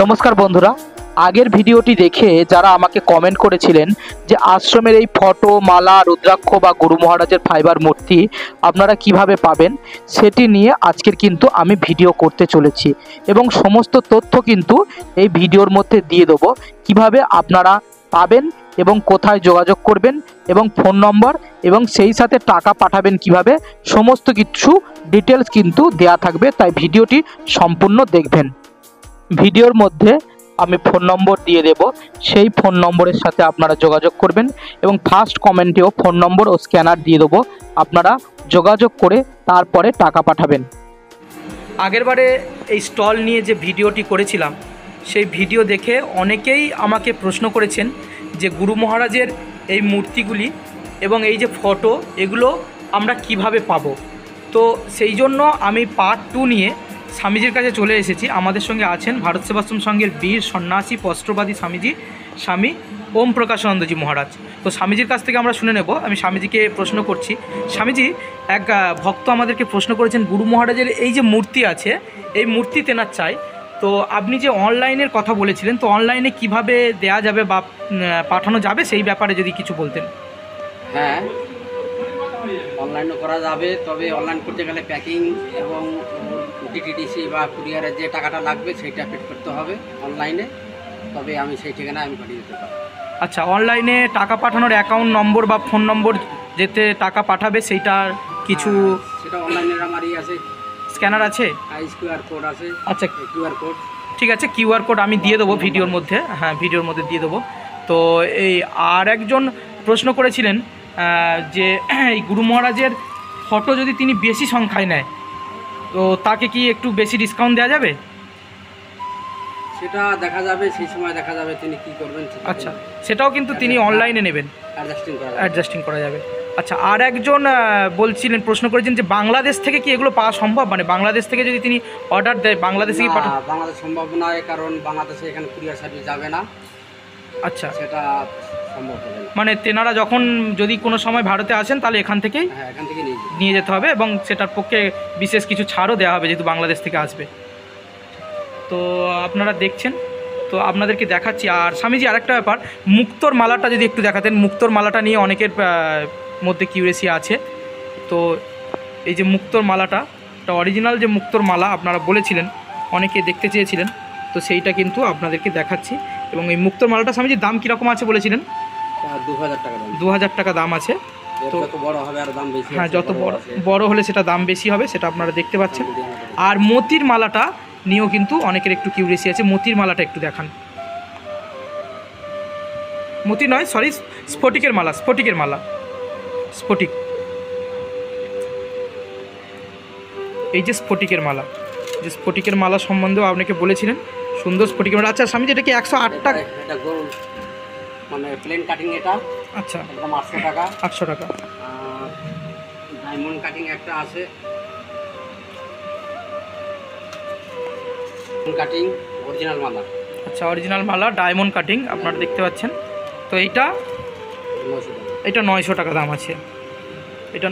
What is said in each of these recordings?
নমস্কার বন্ধুরা, আগের ভিডিওটি দেখে যারা আমাকে কমেন্ট করেছিলেন যে আশ্রমের এই ফটো, মালা, রুদ্রাক্ষ বা গুরু মহারাজের ফাইবার মূর্তি আপনারা কিভাবে পাবেন সেটি নিয়ে আজকের কিন্তু আমি ভিডিও করতে চলেছি এবং সমস্ত তথ্য কিন্তু এই ভিডিওর মধ্যে দিয়ে দেবো। কিভাবে আপনারা পাবেন এবং কোথায় যোগাযোগ করবেন এবং ফোন নম্বর এবং সেই সাথে টাকা পাঠাবেন কিভাবে, সমস্ত কিছু ডিটেলস কিন্তু দেয়া থাকবে, তাই ভিডিওটি সম্পূর্ণ দেখবেন। ভিডিওর মধ্যে আমি ফোন নম্বর দিয়ে দেব, সেই ফোন নম্বরের সাথে আপনারা যোগাযোগ করবেন এবং ফার্স্ট কমেন্টেও ফোন নম্বর ও স্ক্যানার দিয়ে দেবো, আপনারা যোগাযোগ করে তারপরে টাকা পাঠাবেন। আগেরবারে এই স্টল নিয়ে যে ভিডিওটি করেছিলাম সেই ভিডিও দেখে অনেকেই আমাকে প্রশ্ন করেছেন যে গুরু মহারাজের এই মূর্তিগুলি এবং এই যে ফটো এগুলো আমরা কিভাবে পাবো। তো সেই জন্য আমি পার্ট 2 নিয়ে স্বামীজির কাছে চলে এসেছি। আমাদের সঙ্গে আছেন ভারত সেবাশ্রম সংঘের বীর সন্ন্যাসী পস্ত্রবাদী স্বামীজি, স্বামী ওম প্রকাশানন্দজি মহারাজ। তো স্বামীজির কাছ থেকে আমরা শুনে নেব। আমি স্বামীজিকে প্রশ্ন করছি, স্বামীজি, এক ভক্ত আমাদেরকে প্রশ্ন করেছেন গুরু মহারাজের এই যে মূর্তি আছে এই মূর্তি তেনার চাই, তো আপনি যে অনলাইনের কথা বলেছিলেন, তো অনলাইনে কিভাবে দেয়া যাবে বা পাঠানো যাবে সেই ব্যাপারে যদি কিছু বলতেন। হ্যাঁ, অনলাইনও করা যাবে, তবে অনলাইন করতে গেলে প্যাকিং এবং ডিটিডিসি বা কুরিয়ারের যে টাকাটা লাগবে সেইটা পেড করতে হবে অনলাইনে, তবে আমি সেই ঠিকানায় আমি পাঠিয়ে দিতে পারবো। আচ্ছা, অনলাইনে টাকা পাঠানোর অ্যাকাউন্ট নম্বর বা ফোন নম্বর যেতে টাকা পাঠাবে সেইটার কিছু সেটা অনলাইনের আমারই আছে, স্ক্যানার আছে, কিউআর কোড আছে। আচ্ছা, কিউআর কোড, ঠিক আছে, কিউআর কোড আমি দিয়ে দেবো ভিডিওর মধ্যে, হ্যাঁ ভিডিওর মধ্যে দিয়ে দেবো। তো এই আর একজন প্রশ্ন করেছিলেন যে এই গুরু মহারাজের ফটো যদি তিনি বেশি সংখ্যায় নেয় তো তাকে কি একটু বেশি ডিসকাউন্ট দেওয়া যাবে? সেটা দেখা যাবে, সেই সময় দেখা যাবে তিনি কি করবেন। আচ্ছা, সেটাও কিন্তু তিনি অনলাইনে নেবেন, অ্যাডজাস্টিং করা যাবে। আচ্ছা, আর একজন বলছিলেন, প্রশ্ন করেছেন যে বাংলাদেশ থেকে কি এগুলো পাওয়া সম্ভব, মানে বাংলাদেশ থেকে যদি তিনি অর্ডার দেয় বাংলাদেশে কি পাঠান? বাংলাদেশ সম্ভব নয়, কারণ বাংলাদেশে এখানে কুরিয়ার সার্ভিস যাবে না। আচ্ছা, সেটা সম্ভব হবে না, মানে তেনারা যখন যদি কোনো সময় ভারতে আসেন তাহলে এখান থেকেই নিয়ে যেতে হবে এবং সেটার পক্ষে বিশেষ কিছু ছাড়ও দেওয়া হবে যেহেতু বাংলাদেশ থেকে আসবে। তো আপনারা দেখছেন, তো আপনাদেরকে দেখাচ্ছি। আর স্বামীজি আরেকটা ব্যাপার, মুক্তোর মালাটা যদি একটু দেখাতেন। মুক্তোর মালাটা নিয়ে অনেকের মধ্যে কিউরিয়াসি আছে। তো এই যে মুক্তোর মালাটা, এটা অরিজিনাল যে মুক্তোর মালা আপনারা বলেছিলেন, অনেকে দেখতে চেয়েছিলেন, তো সেইটা কিন্তু আপনাদেরকে দেখাচ্ছি। এবং এই মুক্তোর মালাটা স্বামীজির দাম কীরকম আছে বলেছিলেন? 2000 টাকা দাম আছে। তো যত বড় হবে আর দাম বেশি, হ্যাঁ, যত বড় হলে সেটা দাম বেশি হবে, সেটা আপনারা দেখতে পাচ্ছেন। আর মতির মালাটা নিয়েও কিন্তু অনেকের একটু কিউরিয়াসি আছে, মতির মালাটা একটু দেখান। মতি নয়, সরি, স্ফটিকের মালা, স্ফটিকের মালা, স্ফটিক, এই যে স্ফটিকের মালা, যে স্ফটিকের মালা সম্বন্ধেও আপনাকে বলেছিলেন, সুন্দর স্ফটিকের মালা। আচ্ছা স্বামীজি, এটা কি 108 টাকা? এটা গোল্ড মানে প্লেন কাটিং, এটা আচ্ছা, একদম 800 টাকা। 800 টাকা। ডায়মন্ড কাটিং একটা আছে, কাটিং অরিজিনাল মালা। আচ্ছা, অরিজিনাল মালা ডায়মন্ড কাটিং আপনারা দেখতে পাচ্ছেন। তো এটা 900 টাকা দাম আছে, এটা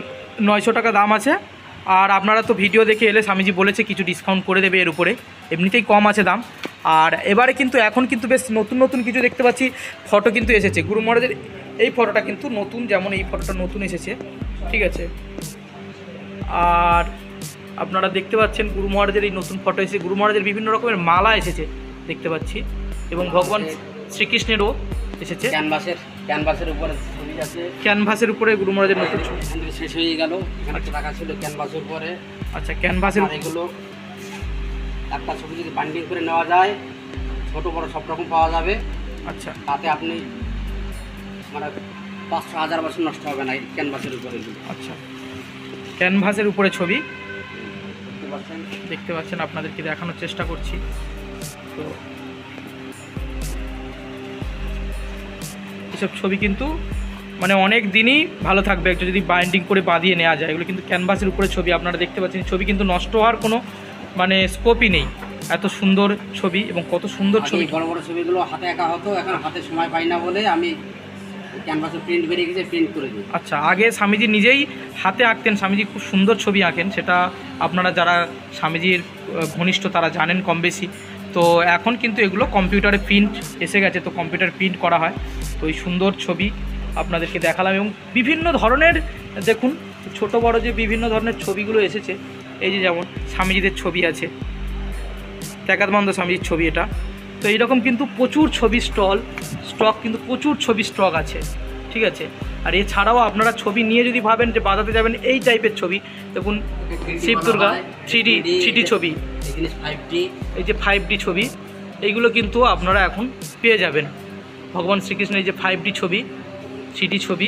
900 টাকা দাম আছে। আর আপনারা তো ভিডিও দেখে এলে স্বামীজি বলেছে কিছু ডিসকাউন্ট করে দেবে এর উপরে, এমনিতেই কম আছে দাম। আর এবারে কিন্তু এখন কিন্তু বেশ নতুন নতুন কিছু দেখতে পাচ্ছি, ফটো কিন্তু এসেছে গুরু মহারাজের। এই ফটোটা কিন্তু নতুন, যেমন এই ফটোটা নতুন এসেছে, ঠিক আছে। আর আপনারা দেখতে পাচ্ছেন গুরু মহারাজের এই নতুন ফটো এসেছে, গুরু মহারাজের বিভিন্ন রকমের মালা এসেছে দেখতে পাচ্ছি, এবং ভগবান শ্রীকৃষ্ণেরও এসেছে। ক্যানভাসের উপরে ছবি আছে, ক্যানভাসের উপরে গুরু মহারাজের নতুন ছবি শেষ হয়ে গেল, এখানে টাকা ছিল ক্যানভাসের উপরে। আচ্ছা, ক্যানভাসের এগুলো একটা ছবি যদি বাইন্ডিং করে নেওয়া যায়, ছোট বড় সব রকম পাওয়া যাবে। আচ্ছা, তাতে আপনি মানে 500-1000 বছর নষ্ট হবে না এই ক্যানভাসের উপরে। আচ্ছা, ক্যানভাসের উপরে ছবি দেখতে পাচ্ছেন, আপনাদেরকে দেখানোর চেষ্টা করছি। তো এসব ছবি কিন্তু মানে অনেক দিনই ভালো থাকবে একটু যদি বাইন্ডিং করে বাঁধিয়ে নেওয়া যায়। এগুলো কিন্তু ক্যানভাসের উপরে ছবি, আপনারা দেখতে পাচ্ছেন, ছবি কিন্তু নষ্ট হওয়ার কোনো মানে স্কোপই নেই, এত সুন্দর ছবি এবং কত সুন্দর ছবি। বড় বড় ছবিগুলো হাতে একা হতো, এখন হাতে সময় পাই না বলে আমি ক্যানভাসে প্রিন্ট বেরিয়ে গেছে, প্রিন্ট করে দিই। আচ্ছা, আগে স্বামীজি নিজেই হাতে আঁকতেন, স্বামীজি খুব সুন্দর ছবি আঁকেন, সেটা আপনারা যারা স্বামীজির ঘনিষ্ঠ তারা জানেন কম বেশি। তো এখন কিন্তু এগুলো কম্পিউটারে প্রিন্ট এসে গেছে, তো কম্পিউটার প্রিন্ট করা হয়। তো এই সুন্দর ছবি আপনাদেরকে দেখালাম এবং বিভিন্ন ধরনের দেখুন ছোট বড় যে বিভিন্ন ধরনের ছবিগুলো এসেছে, এই যে যেমন স্বামীজিদের ছবি আছে, ত্যাগাত্মানন্দ স্বামীজির ছবি এটা। তো এইরকম কিন্তু প্রচুর ছবি স্টক কিন্তু প্রচুর ছবি স্টক আছে, ঠিক আছে। আর এছাড়াও আপনারা ছবি নিয়ে যদি ভাবেন যে বাজাতে যাবেন এই টাইপের ছবি, দেখুন শিব দুর্গা 3D ছবি, এই যে 5D ছবি, এইগুলো কিন্তু আপনারা এখন পেয়ে যাবেন। ভগবান শ্রীকৃষ্ণের এই যে 5D ছবি, 3D ছবি,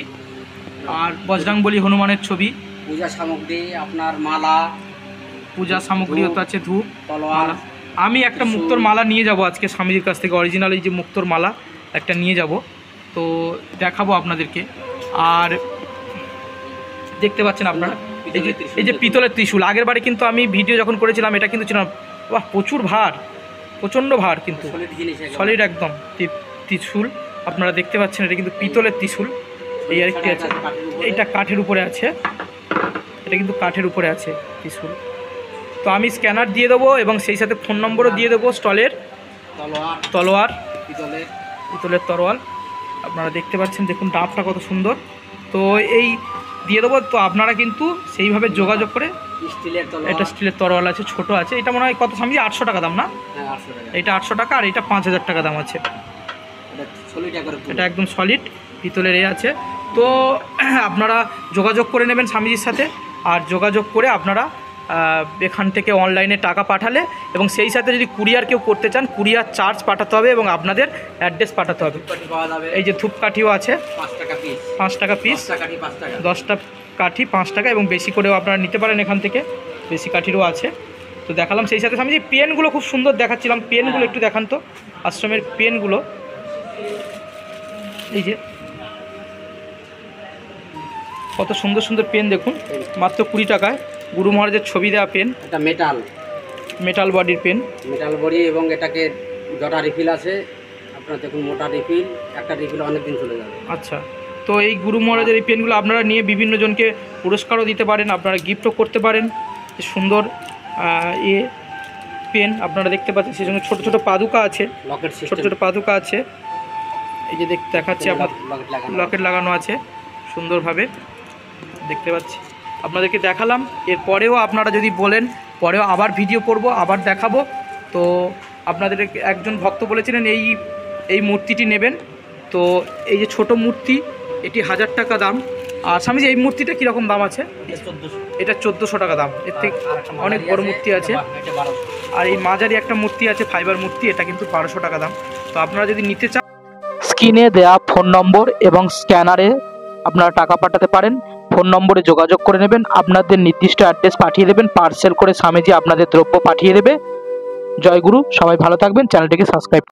আর বজরংবলী হনুমানের ছবি, পূজা সামগ্রী, আপনার মালা, পূজা সামগ্রীও তো আছে, ধূপ, তলোয়ার। আমি একটা মুক্তোর মালা নিয়ে যাব আজকে স্বামীজির কাছ থেকে, অরিজিনাল এই যে মুক্তোর মালা একটা নিয়ে যাব, তো দেখাবো আপনাদেরকে। আর দেখতে পাচ্ছেন আপনারা এই যে পিতলের ত্রিশূল, আগের বারে কিন্তু আমি ভিডিও যখন করেছিলাম এটা কিন্তু ছিল, বাহ প্রচুর ভার, প্রচণ্ড ভার, কিন্তু সলিড একদম ত্রিশূল আপনারা দেখতে পাচ্ছেন। এটা কিন্তু পিতলের ত্রিশূল। এই আরেকটি আছে, এইটা কাঠের উপরে আছে, এটা কিন্তু কাঠের উপরে আছে ত্রিশূল। তো আমি স্ক্যানার দিয়ে দেবো এবং সেই সাথে ফোন নম্বরও দিয়ে দেবো স্টলের। তলোয়ার, পিতলের তরোয়াল আপনারা দেখতে পাচ্ছেন, দেখুন ডাবটা কত সুন্দর। তো এই দিয়ে দেবো, তো আপনারা কিন্তু সেইভাবে যোগাযোগ করে। এটা স্টিলের তরোয়াল আছে, ছোট আছে, এটা মনে হয় কত স্বামী 800 টাকা দাম না? এটা 800 টাকা, আর এটা 5000 টাকা দাম আছে। এটা একদম সলিড পিতলের আছে। তো আপনারা যোগাযোগ করে নেবেন স্বামীজির সাথে, আর যোগাযোগ করে আপনারা এখান থেকে অনলাইনে টাকা পাঠালে এবং সেই সাথে যদি কুরিয়ার কেউ করতে চান কুরিয়ার চার্জ পাঠাতে হবে এবং আপনাদের অ্যাড্রেস পাঠাতে হবে। এই যে ধূপকাঠিও আছে 5 টাকা পিস, 10টা কাঠি 5 টাকা, এবং বেশি করেও আপনারা নিতে পারেন এখান থেকে, বেশি কাঠিরও আছে। তো দেখালাম, সেই সাথে আমি যে পেনগুলো খুব সুন্দর দেখাচ্ছিলাম, পেনগুলো একটু দেখান তো, আশ্রমের পেনগুলো। এই যে কত সুন্দর সুন্দর পেন দেখুন, মাত্র 20 টাকায় গুরু মহারাজের ছবি দেওয়া পেন। এটা মেটাল বডির পেন, মেটাল বডি, এবং এটাকে জটা রিফিল আছে আপনার, দেখুন মোটা রিফিল, একটা রিফিল অনেক দিন চলে যাবে। আচ্ছা, তো এই গুরু মহারাজের এই পেনগুলো আপনারা নিয়ে বিভিন্ন জনকে পুরস্কারও দিতে পারেন, আপনারা গিফটও করতে পারেন। সুন্দর পেন আপনারা দেখতে পাচ্ছেন, সেই সঙ্গে ছোটো ছোটো পাদুকা আছে, ছোটো ছোটো পাদুকা আছে। এই যে দেখাচ্ছি আপনার লকেট লাগানো আছে সুন্দরভাবে দেখতে পাচ্ছি, আপনাদেরকে দেখালাম। এরপরেও আপনারা যদি বলেন পরেও আবার ভিডিও করব, আবার দেখাবো। তো আপনাদের একজন ভক্ত বলেছিলেন এই মূর্তিটি নেবেন, তো এই যে ছোট মূর্তি, এটি 1000 টাকা দাম। আর স্বামীজি এই মূর্তিটা কীরকম দাম আছে? এটা 1400 টাকা দাম। এর থেকে অনেক বড় মূর্তি আছে, আর এই মাঝারি একটা মূর্তি আছে ফাইবার মূর্তি, এটা কিন্তু 1200 টাকা দাম। তো আপনারা যদি নিতে চান স্ক্রিনে দেওয়া ফোন নম্বর এবং স্ক্যানারে আপনারা টাকা পাঠাতে পারেন। ফোন নম্বরে যোগাযোগ করে নেবেন, আপনাদের নির্দিষ্ট অ্যাড্রেস পাঠিয়ে দেবেন, পার্সেল করে স্বামীজি আপনাদের দ্রব্য পাঠিয়ে দেবে। জয় গুরু, সবাই ভালো থাকবেন, চ্যানেলটিকে সাবস্ক্রাইব